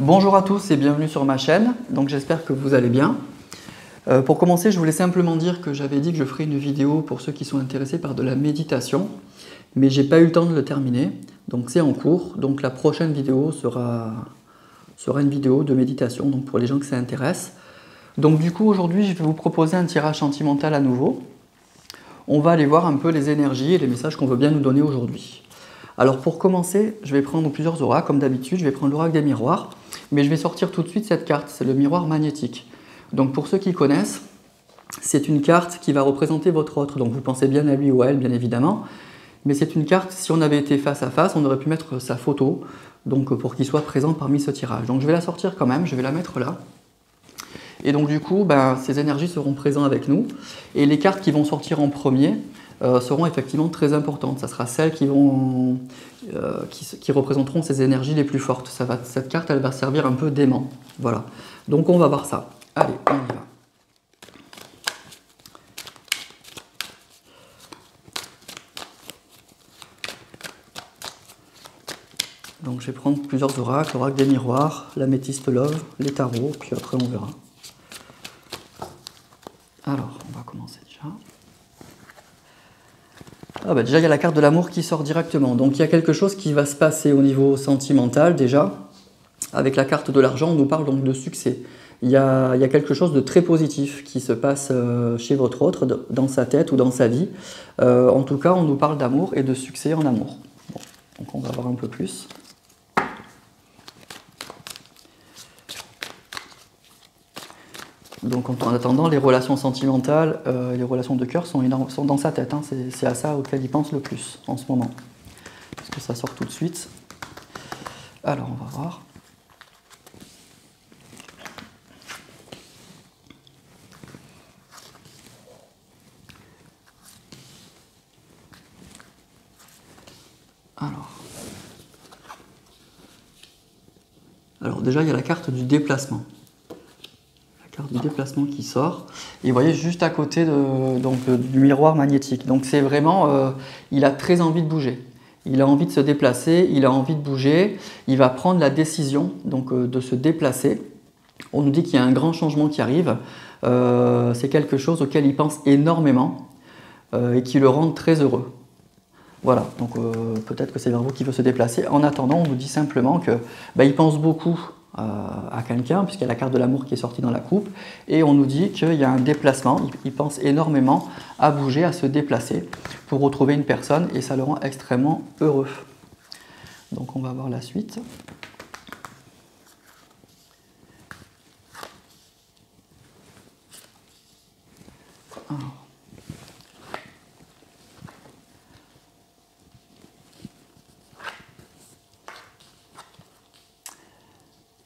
Bonjour à tous et bienvenue sur ma chaîne, donc j'espère que vous allez bien. Pour commencer, je voulais simplement dire que j'avais dit que je ferais une vidéo pour ceux qui sont intéressés par de la méditation, mais j'ai pas eu le temps de le terminer, donc c'est en cours. Donc la prochaine vidéo sera une vidéo de méditation, donc pour les gens que ça intéresse. Donc du coup, aujourd'hui, je vais vous proposer un tirage sentimental à nouveau. On va aller voir un peu les énergies et les messages qu'on veut bien nous donner aujourd'hui. Alors pour commencer, je vais prendre plusieurs oracles, comme d'habitude, je vais prendre l'oracle des miroirs, mais je vais sortir tout de suite cette carte, c'est le miroir magnétique. Donc pour ceux qui connaissent, c'est une carte qui va représenter votre autre, donc vous pensez bien à lui ou à elle, bien évidemment, mais c'est une carte, si on avait été face à face, on aurait pu mettre sa photo, donc pour qu'il soit présent parmi ce tirage. Donc je vais la sortir quand même, je vais la mettre là. Et donc du coup, ces énergies seront présentes avec nous, et les cartes qui vont sortir en premier, seront effectivement très importantes. Ça sera celles qui représenteront ces énergies les plus fortes. Cette carte, elle va servir un peu d'aimant. Voilà. Donc on va voir ça. Allez, on y va. Donc je vais prendre plusieurs oracles, l'oracle des miroirs, l'améthyste love, les tarots, puis après on verra. Alors, on va commencer déjà. Déjà, il y a la carte de l'amour qui sort directement. Donc, il y a quelque chose qui va se passer au niveau sentimental, déjà. Avec la carte de l'argent, on nous parle donc de succès. Il y a quelque chose de très positif qui se passe chez votre autre, dans sa tête ou dans sa vie. En tout cas, on nous parle d'amour et de succès en amour. Bon, donc, on va voir un peu plus. Donc en attendant, les relations sentimentales, les relations de cœur sont dans sa tête. Hein. C'est à ça auquel il pense le plus en ce moment. Parce que ça sort tout de suite. Alors on va voir. Alors déjà, il y a la carte du déplacement. Du déplacement qui sort, et vous voyez juste à côté du miroir magnétique. Donc c'est vraiment, il a très envie de bouger, il a envie de se déplacer, il a envie de bouger, il va prendre la décision donc, de se déplacer. On nous dit qu'il y a un grand changement qui arrive, c'est quelque chose auquel il pense énormément et qui le rend très heureux. Voilà, donc peut-être que c'est vers vous qu'il veut se déplacer. En attendant, on nous dit simplement que il pense beaucoup à quelqu'un, puisqu'il y a la carte de l'amour qui est sortie dans la coupe, et on nous dit qu'il y a un déplacement, il pense énormément à bouger, à se déplacer pour retrouver une personne, et ça le rend extrêmement heureux. Donc on va voir la suite.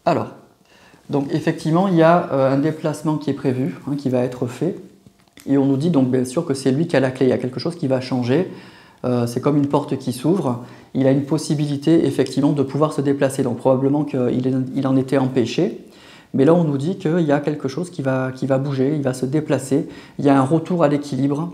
Alors, donc effectivement, il y a un déplacement qui est prévu, hein, qui va être fait, et on nous dit donc bien sûr que c'est lui qui a la clé, il y a quelque chose qui va changer, c'est comme une porte qui s'ouvre, il a une possibilité effectivement de pouvoir se déplacer, donc probablement qu'il en était empêché, mais là on nous dit qu'il y a quelque chose qui va bouger, il va se déplacer, il y a un retour à l'équilibre.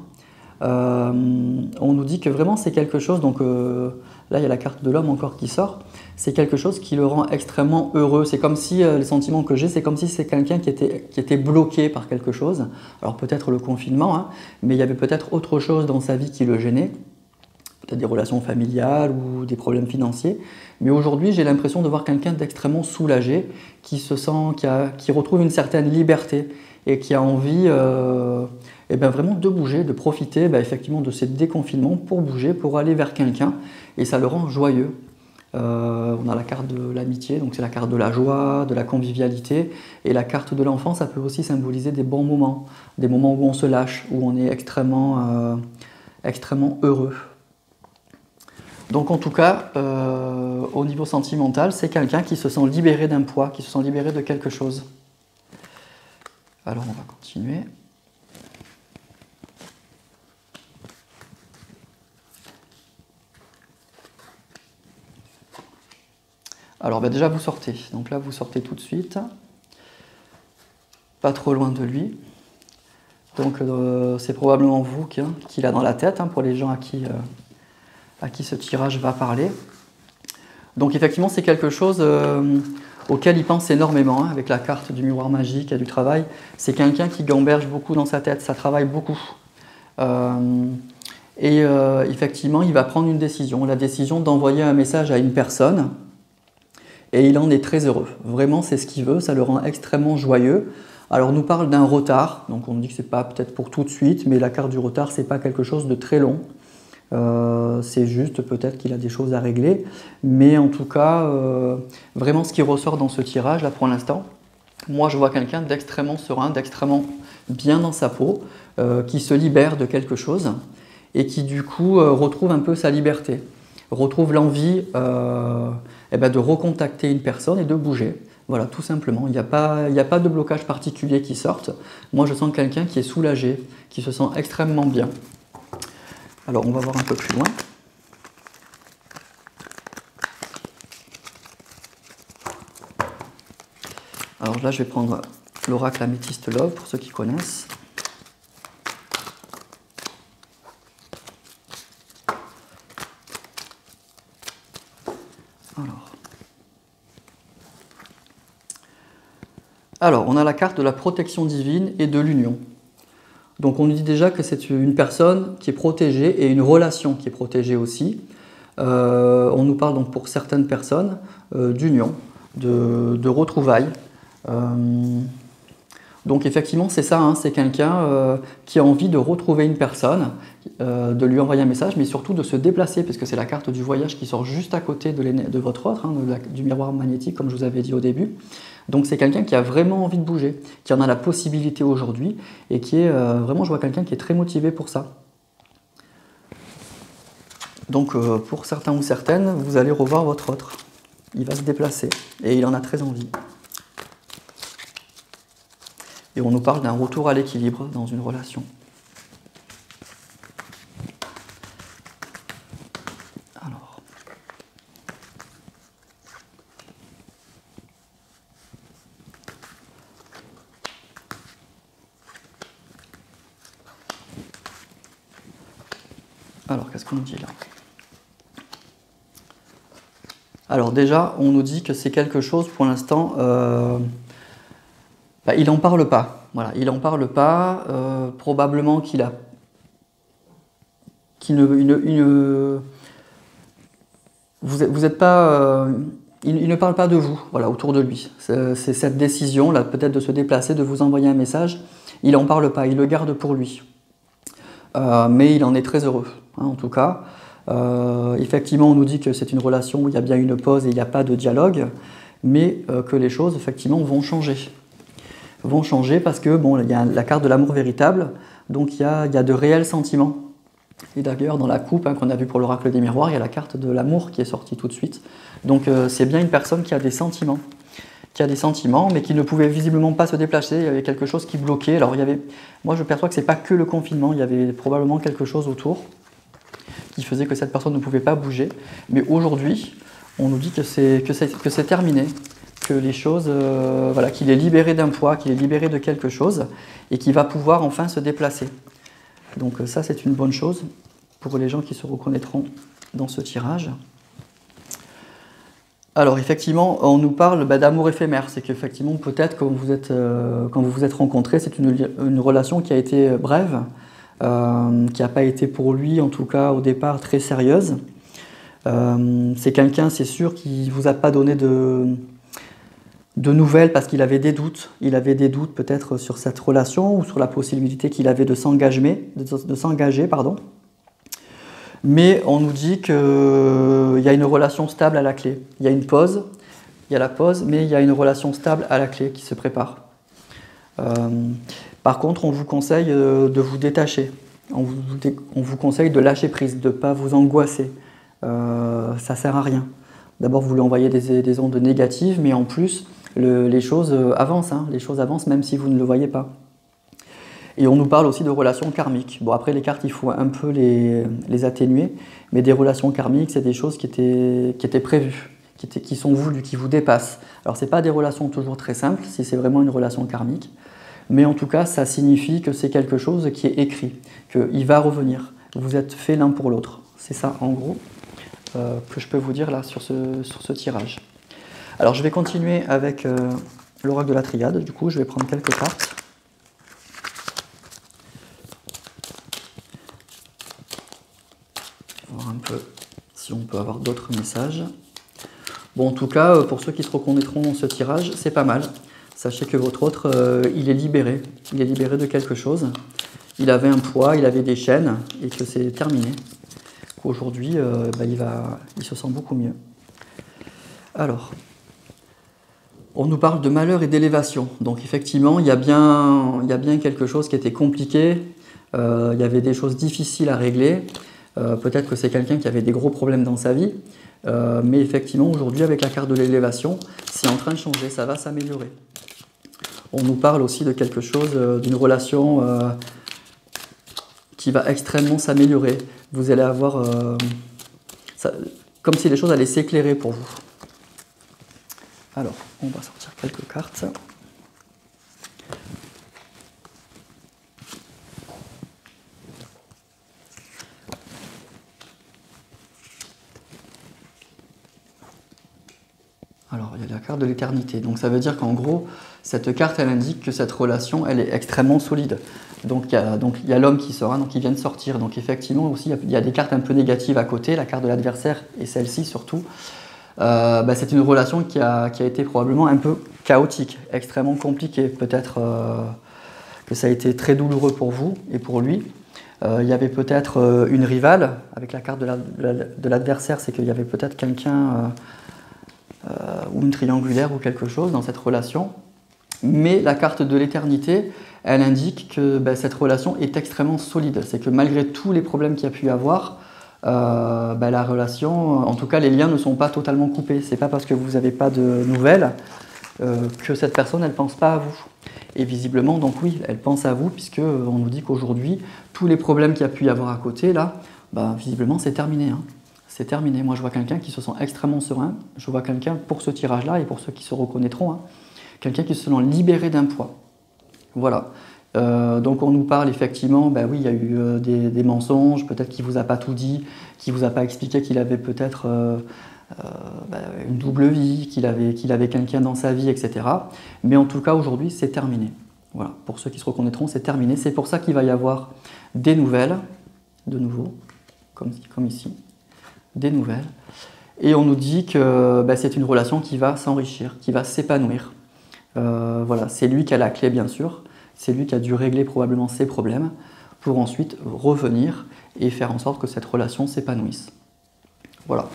On nous dit que vraiment c'est quelque chose, donc là il y a la carte de l'homme encore qui sort, c'est quelque chose qui le rend extrêmement heureux. C'est comme si, les sentiments que j'ai, c'est comme si c'est quelqu'un qui était bloqué par quelque chose. Alors peut-être le confinement, hein, mais il y avait peut-être autre chose dans sa vie qui le gênait, peut-être des relations familiales ou des problèmes financiers. Mais aujourd'hui, j'ai l'impression de voir quelqu'un d'extrêmement soulagé, qui se sent, qui retrouve une certaine liberté et qui a envie vraiment de bouger, de profiter effectivement de ces déconfinements pour bouger, pour aller vers quelqu'un, et ça le rend joyeux. On a la carte de l'amitié, donc c'est la carte de la joie, de la convivialité, et la carte de l'enfant, ça peut aussi symboliser des bons moments, des moments où on se lâche, où on est extrêmement heureux. Donc en tout cas, au niveau sentimental, c'est quelqu'un qui se sent libéré d'un poids, qui se sent libéré de quelque chose. Alors on va continuer. Alors déjà vous sortez, donc là vous sortez tout de suite, pas trop loin de lui. Donc c'est probablement vous qui l'a dans la tête, hein, pour les gens à qui ce tirage va parler. Donc effectivement c'est quelque chose auquel il pense énormément, hein, avec la carte du miroir magique et du travail. C'est quelqu'un qui gamberge beaucoup dans sa tête, ça travaille beaucoup. Effectivement, il va prendre une décision, la décision d'envoyer un message à une personne, et il en est très heureux. Vraiment, c'est ce qu'il veut, ça le rend extrêmement joyeux. Alors, on nous parle d'un retard, donc on dit que c'est pas peut-être pour tout de suite, mais la carte du retard, c'est pas quelque chose de très long. C'est juste peut-être qu'il a des choses à régler, mais en tout cas, vraiment ce qui ressort dans ce tirage, là pour l'instant, moi je vois quelqu'un d'extrêmement serein, d'extrêmement bien dans sa peau, qui se libère de quelque chose, et qui du coup retrouve un peu sa liberté, retrouve l'envie de recontacter une personne et de bouger. Voilà, tout simplement. Il n'y a pas de blocage particulier qui sorte. Moi, je sens quelqu'un qui est soulagé, qui se sent extrêmement bien. Alors, on va voir un peu plus loin. Alors là, je vais prendre l'oracle Améthyste Love, pour ceux qui connaissent. Alors, on a la carte de la protection divine et de l'union. Donc on nous dit déjà que c'est une personne qui est protégée et une relation qui est protégée aussi. On nous parle donc pour certaines personnes d'union, de retrouvailles. Donc effectivement c'est ça, hein, c'est quelqu'un qui a envie de retrouver une personne, de lui envoyer un message, mais surtout de se déplacer, parce que c'est la carte du voyage qui sort juste à côté de votre autre, hein, du miroir magnétique comme je vous avais dit au début. Donc c'est quelqu'un qui a vraiment envie de bouger, qui en a la possibilité aujourd'hui, et qui est vraiment, je vois quelqu'un qui est très motivé pour ça. Donc pour certains ou certaines, vous allez revoir votre autre. Il va se déplacer, et il en a très envie. Et on nous parle d'un retour à l'équilibre dans une relation. Alors, qu'est-ce qu'on nous dit là? Alors déjà, on nous dit que c'est quelque chose, pour l'instant, il n'en parle pas. Voilà, il n'en parle pas. Probablement qu'il a... Vous êtes pas... il ne parle pas de vous, voilà, autour de lui. C'est cette décision, là, peut-être de se déplacer, de vous envoyer un message. Il n'en parle pas, il le garde pour lui. Mais il en est très heureux, hein, en tout cas. Effectivement, on nous dit que c'est une relation où il y a bien une pause et il n'y a pas de dialogue, mais que les choses, effectivement, vont changer. Vont changer parce que, bon, il y a la carte de l'amour véritable, donc il y a de réels sentiments. Et d'ailleurs, dans la coupe, hein, qu'on a vu pour l'oracle des miroirs, il y a la carte de l'amour qui est sortie tout de suite. Donc c'est bien une personne qui a des sentiments. Mais qui ne pouvait visiblement pas se déplacer. Il y avait quelque chose qui bloquait. Alors, moi, je perçois que ce n'est pas que le confinement, il y avait probablement quelque chose autour qui faisait que cette personne ne pouvait pas bouger. Mais aujourd'hui, on nous dit que c'est terminé, que les choses, voilà, qu'il est libéré d'un poids, qu'il est libéré de quelque chose et qu'il va pouvoir enfin se déplacer. Donc ça, c'est une bonne chose pour les gens qui se reconnaîtront dans ce tirage. Alors effectivement, on nous parle d'amour éphémère. C'est qu'effectivement, peut-être quand vous vous êtes rencontrés, c'est une relation qui a été brève, qui n'a pas été pour lui, en tout cas au départ, très sérieuse. C'est quelqu'un, c'est sûr, qui ne vous a pas donné de nouvelles parce qu'il avait des doutes. Il avait des doutes peut-être sur cette relation ou sur la possibilité qu'il avait de s'engager. Mais on nous dit qu'il y a une relation stable à la clé. Il y a une pause, il y a la pause, mais il y a une relation stable à la clé qui se prépare. Par contre, on vous conseille de vous détacher. On vous conseille de lâcher prise, de ne pas vous angoisser. Ça ne sert à rien. D'abord, vous lui envoyez des ondes négatives, mais en plus, les choses avancent. Hein. Les choses avancent même si vous ne le voyez pas. Et on nous parle aussi de relations karmiques. Bon, après, les cartes, il faut un peu les atténuer, mais des relations karmiques, c'est des choses qui étaient prévues, qui sont voulues, qui vous dépassent. Alors, ce n'est pas des relations toujours très simples, si c'est vraiment une relation karmique, mais en tout cas, ça signifie que c'est quelque chose qui est écrit, qu'il va revenir. Vous êtes faits l'un pour l'autre. C'est ça, en gros, que je peux vous dire là sur ce tirage. Alors je vais continuer avec l'oracle de la triade, du coup je vais prendre quelques cartes. Voir un peu si on peut avoir d'autres messages. Bon, en tout cas, pour ceux qui se reconnaîtront dans ce tirage, c'est pas mal. Sachez que votre autre, il est libéré. Il est libéré de quelque chose. Il avait un poids, il avait des chaînes, et que c'est terminé. Aujourd'hui, il se sent beaucoup mieux. Alors, on nous parle de malheur et d'élévation. Donc effectivement, il y a bien quelque chose qui était compliqué. Il y avait des choses difficiles à régler. Peut-être que c'est quelqu'un qui avait des gros problèmes dans sa vie. Mais effectivement, aujourd'hui, avec la carte de l'élévation, c'est en train de changer, ça va s'améliorer. On nous parle aussi de quelque chose, d'une relation qui va extrêmement s'améliorer. Vous allez avoir... comme si les choses allaient s'éclairer pour vous. Alors, on va sortir quelques cartes. Alors, il y a la carte de l'éternité. Donc, ça veut dire qu'en gros, cette carte, elle indique que cette relation, elle est extrêmement solide. Donc, il y a l'homme qui sort, donc il vient de sortir. Donc, effectivement, aussi, il y a des cartes un peu négatives à côté, la carte de l'adversaire et celle-ci surtout. C'est une relation qui a été probablement un peu chaotique, extrêmement compliquée. Peut-être que ça a été très douloureux pour vous et pour lui. Il y avait peut-être une rivale, avec la carte de l'adversaire, c'est qu'il y avait peut-être quelqu'un... ou une triangulaire ou quelque chose dans cette relation. Mais la carte de l'éternité, elle indique que cette relation est extrêmement solide. C'est que malgré tous les problèmes qu'il y a pu y avoir, la relation, en tout cas les liens ne sont pas totalement coupés. C'est pas parce que vous n'avez pas de nouvelles que cette personne, elle pense pas à vous. Et visiblement, donc oui, elle pense à vous, puisque on nous dit qu'aujourd'hui, tous les problèmes qu'il y a pu y avoir à côté, là, visiblement c'est terminé. Hein. C'est terminé. Moi, je vois quelqu'un qui se sent extrêmement serein. Je vois quelqu'un, pour ce tirage-là, et pour ceux qui se reconnaîtront, hein, quelqu'un qui se sent libéré d'un poids. Voilà. Donc, on nous parle effectivement, oui, il y a eu des mensonges, peut-être qu'il ne vous a pas tout dit, qu'il ne vous a pas expliqué qu'il avait peut-être une double vie, qu'il avait quelqu'un dans sa vie, etc. Mais en tout cas, aujourd'hui, c'est terminé. Voilà. Pour ceux qui se reconnaîtront, c'est terminé. C'est pour ça qu'il va y avoir des nouvelles, de nouveau, comme ici. Des nouvelles. Et on nous dit que c'est une relation qui va s'enrichir, qui va s'épanouir. Voilà, c'est lui qui a la clé, bien sûr. C'est lui qui a dû régler probablement ses problèmes pour ensuite revenir et faire en sorte que cette relation s'épanouisse. Voilà.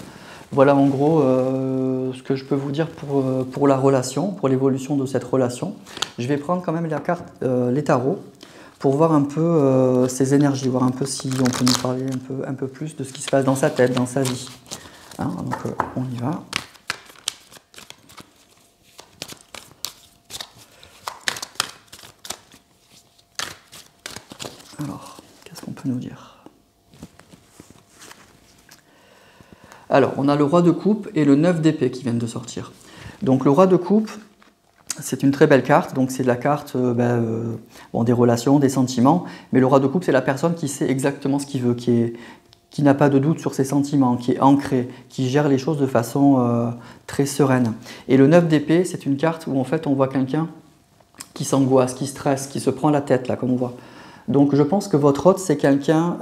Voilà en gros ce que je peux vous dire pour la relation, pour l'évolution de cette relation. Je vais prendre quand même la carte, les tarots, pour voir un peu ses énergies, voir un peu si on peut nous parler un peu plus de ce qui se passe dans sa tête, dans sa vie. Hein, donc on y va. Alors, qu'est-ce qu'on peut nous dire? Alors, on a le roi de coupe et le 9 d'épée qui viennent de sortir. Donc le roi de coupe, c'est une très belle carte, donc c'est de la carte des relations, des sentiments, mais le roi de coupe, c'est la personne qui sait exactement ce qu'il veut, qui n'a pas de doute sur ses sentiments, qui est ancré, qui gère les choses de façon très sereine. Et le 9 d'épée, c'est une carte où en fait on voit quelqu'un qui s'angoisse, qui stresse, qui se prend la tête, là, comme on voit. Donc je pense que votre hôte, c'est quelqu'un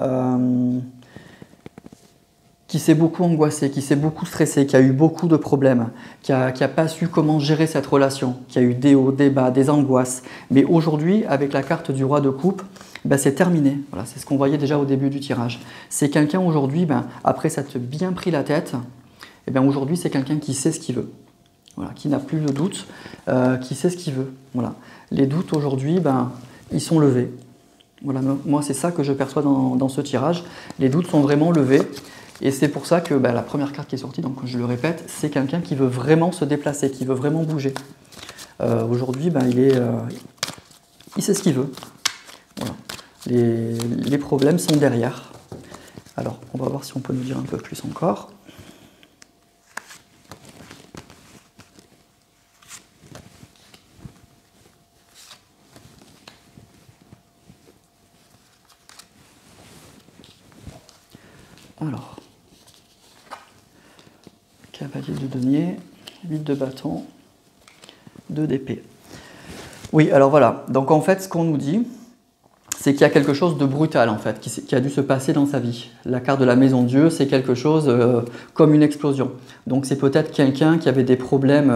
qui s'est beaucoup angoissé, qui s'est beaucoup stressé, qui a eu beaucoup de problèmes, qui n'a pas su comment gérer cette relation, qui a eu des hauts, des bas, des angoisses. Mais aujourd'hui, avec la carte du roi de coupe, c'est terminé. Voilà, c'est ce qu'on voyait déjà au début du tirage. C'est quelqu'un aujourd'hui, après s'être bien pris la tête, aujourd'hui c'est quelqu'un qui sait ce qu'il veut. Voilà, qui n'a plus de doute, qui sait ce qu'il veut. Voilà. Les doutes aujourd'hui, ils sont levés. Voilà, moi c'est ça que je perçois dans ce tirage. Les doutes sont vraiment levés. Et c'est pour ça que la première carte qui est sortie, donc je le répète, c'est quelqu'un qui veut vraiment se déplacer, qui veut vraiment bouger. Aujourd'hui, il sait ce qu'il veut. Voilà. Les problèmes sont derrière. Alors, on va voir si on peut nous dire un peu plus encore. Alors, cavalier de denier. 8 de bâton, 2 d'épée. Oui, alors voilà. Donc en fait, ce qu'on nous dit, c'est qu'il y a quelque chose de brutal en fait, qui a dû se passer dans sa vie. La carte de la maison Dieu, c'est quelque chose comme une explosion. Donc c'est peut-être quelqu'un qui avait des problèmes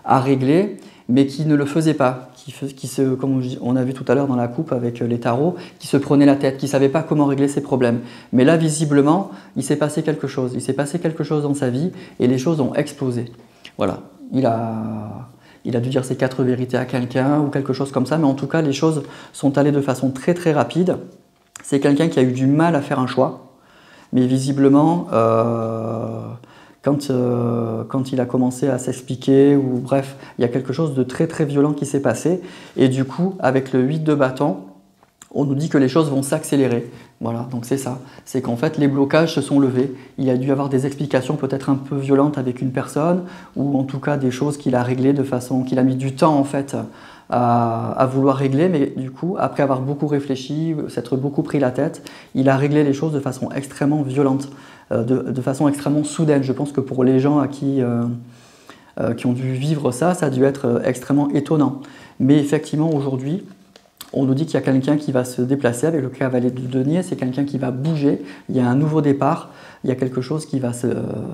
à régler, mais qui ne le faisait pas, comme on a vu tout à l'heure dans la coupe avec les tarots, qui se prenait la tête, qui ne savait pas comment régler ses problèmes. Mais là, visiblement, il s'est passé quelque chose. Il s'est passé quelque chose dans sa vie et les choses ont explosé. Voilà. Il a dû dire ses 4 vérités à quelqu'un ou quelque chose comme ça, mais en tout cas, les choses sont allées de façon très très rapide. C'est quelqu'un qui a eu du mal à faire un choix, mais visiblement, quand il a commencé à s'expliquer, ou bref, il y a quelque chose de très très violent qui s'est passé, et du coup, avec le 8 de bâton, on nous dit que les choses vont s'accélérer. Voilà, donc c'est ça. C'est qu'en fait, les blocages se sont levés. Il a dû avoir des explications peut-être un peu violentes avec une personne, ou en tout cas des choses qu'il a réglées de façon qu'il a mis du temps en fait à vouloir régler, mais du coup, après avoir beaucoup réfléchi, s'être beaucoup pris la tête, il a réglé les choses de façon extrêmement violente, de façon extrêmement soudaine. Je pense que pour les gens à qui ont dû vivre ça, ça a dû être extrêmement étonnant. Mais effectivement, aujourd'hui, on nous dit qu'il y a quelqu'un qui va se déplacer avec le cavalier de denier, c'est quelqu'un qui va bouger, il y a un nouveau départ, il y a quelque chose il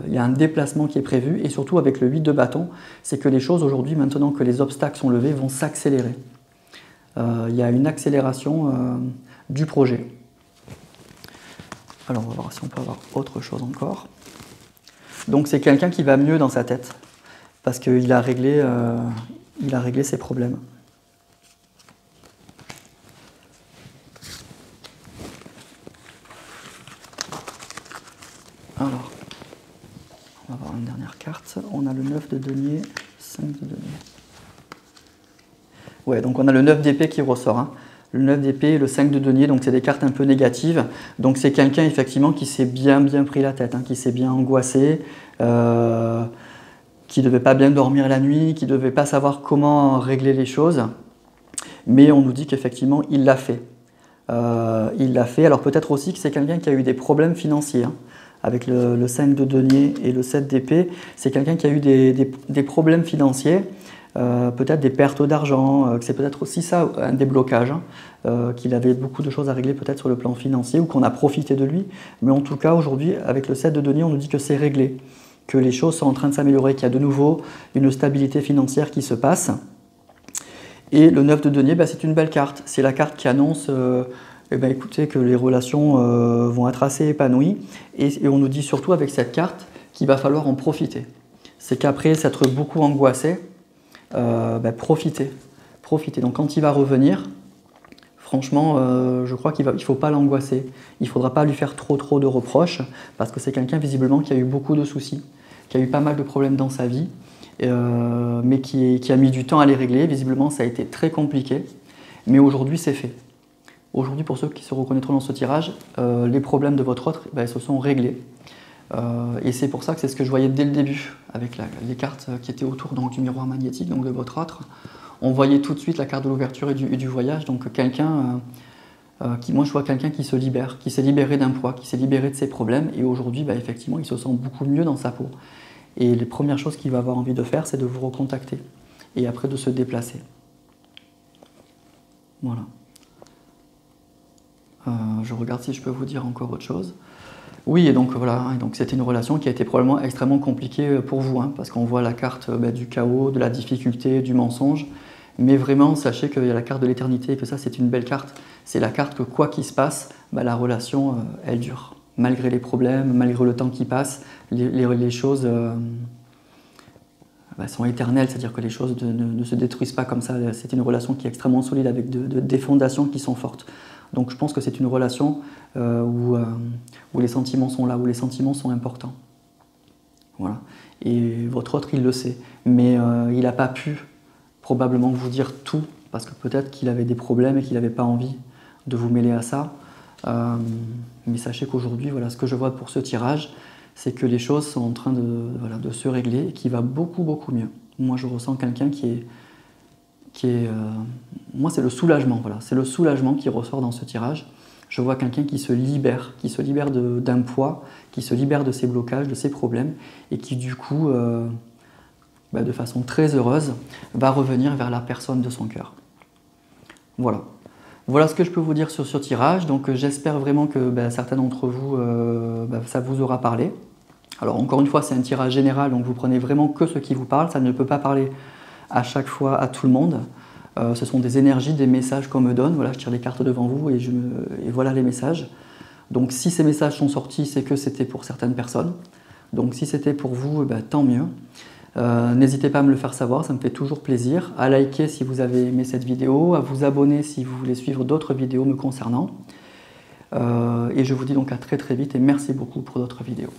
y a un déplacement qui est prévu, et surtout avec le 8 de bâton, c'est que les choses aujourd'hui, maintenant que les obstacles sont levés, vont s'accélérer. Il y a une accélération du projet. Alors on va voir si on peut avoir autre chose encore. Donc c'est quelqu'un qui va mieux dans sa tête, parce qu'il a réglé ses problèmes. Alors, on va voir une dernière carte. On a le 9 de denier, 5 de denier. Ouais, donc on a le 9 d'épée qui ressort. Hein. Le 9 d'épée et le 5 de denier, donc c'est des cartes un peu négatives. Donc c'est quelqu'un effectivement qui s'est bien pris la tête, hein, qui s'est bien angoissé, qui ne devait pas bien dormir la nuit, qui ne devait pas savoir comment régler les choses. Mais on nous dit qu'effectivement, il l'a fait. Il l'a fait. Alors peut-être aussi que c'est quelqu'un qui a eu des problèmes financiers. Hein. Avec le 5 de denier et le 7 d'épée, c'est quelqu'un qui a eu des problèmes financiers, peut-être des pertes d'argent, que c'est peut-être aussi ça, un déblocage, hein, qu'il avait beaucoup de choses à régler peut-être sur le plan financier ou qu'on a profité de lui. Mais en tout cas, aujourd'hui, avec le 7 de denier, on nous dit que c'est réglé, que les choses sont en train de s'améliorer, qu'il y a de nouveau une stabilité financière qui se passe. Et le 9 de denier, c'est une belle carte. C'est la carte qui annonce... écoutez, que les relations vont être assez épanouies. Et on nous dit surtout avec cette carte qu'il va falloir en profiter. C'est qu'après s'être beaucoup angoissé, profitez. Donc quand il va revenir, franchement, je crois qu'il ne faut pas l'angoisser. Il ne faudra pas lui faire trop de reproches, parce que c'est quelqu'un visiblement qui a eu beaucoup de soucis, qui a eu pas mal de problèmes dans sa vie, mais qui a mis du temps à les régler. Visiblement, ça a été très compliqué, mais aujourd'hui, c'est fait. Aujourd'hui, pour ceux qui se reconnaîtront dans ce tirage, les problèmes de votre autre se sont réglés. Et c'est pour ça que c'est ce que je voyais dès le début, avec les cartes qui étaient autour donc, du miroir magnétique donc de votre autre. On voyait tout de suite la carte de l'ouverture et du voyage, donc quelqu'un moi je vois quelqu'un qui se libère, qui s'est libéré d'un poids, qui s'est libéré de ses problèmes, et aujourd'hui, effectivement, il se sent beaucoup mieux dans sa peau. Et les premières choses qu'il va avoir envie de faire, c'est de vous recontacter, et après de se déplacer. Voilà. Je regarde si je peux vous dire encore autre chose. Oui, et donc voilà, donc c'était une relation qui a été probablement extrêmement compliquée pour vous, hein, parce qu'on voit la carte du chaos, de la difficulté, du mensonge, mais vraiment, sachez qu'il y a la carte de l'éternité et que ça, c'est une belle carte. C'est la carte que quoi qu'il se passe, la relation, elle dure. Malgré les problèmes, malgré le temps qui passe, les choses sont éternelles, c'est-à-dire que les choses ne se détruisent pas comme ça. C'est une relation qui est extrêmement solide, avec des fondations qui sont fortes. Donc je pense que c'est une relation où les sentiments sont là, où les sentiments sont importants. Voilà. Et votre autre, il le sait. Mais il n'a pas pu probablement vous dire tout, parce que peut-être qu'il avait des problèmes et qu'il n'avait pas envie de vous mêler à ça. Mais sachez qu'aujourd'hui, voilà, ce que je vois pour ce tirage, c'est que les choses sont en train de se régler et qui va beaucoup mieux. Moi, je ressens quelqu'un qui est moi, c'est le soulagement, voilà. C'est le soulagement qui ressort dans ce tirage. Je vois quelqu'un qui se libère d'un poids, qui se libère de ses blocages, de ses problèmes, et qui du coup de façon très heureuse, va revenir vers la personne de son cœur. Voilà. Voilà ce que je peux vous dire sur ce tirage. Donc j'espère vraiment que certains d'entre vous, ça vous aura parlé. Alors encore une fois, c'est un tirage général, donc vous prenez vraiment que ce qui vous parle. Ça ne peut pas parler à chaque fois à tout le monde. Ce sont des énergies, des messages qu'on me donne. Voilà, je tire les cartes devant vous et voilà les messages. Donc si ces messages sont sortis, c'est que c'était pour certaines personnes. Donc si c'était pour vous, tant mieux. N'hésitez pas à me le faire savoir, ça me fait toujours plaisir. À liker si vous avez aimé cette vidéo, à vous abonner si vous voulez suivre d'autres vidéos me concernant. Et je vous dis donc à très très vite et merci beaucoup pour d'autres vidéos.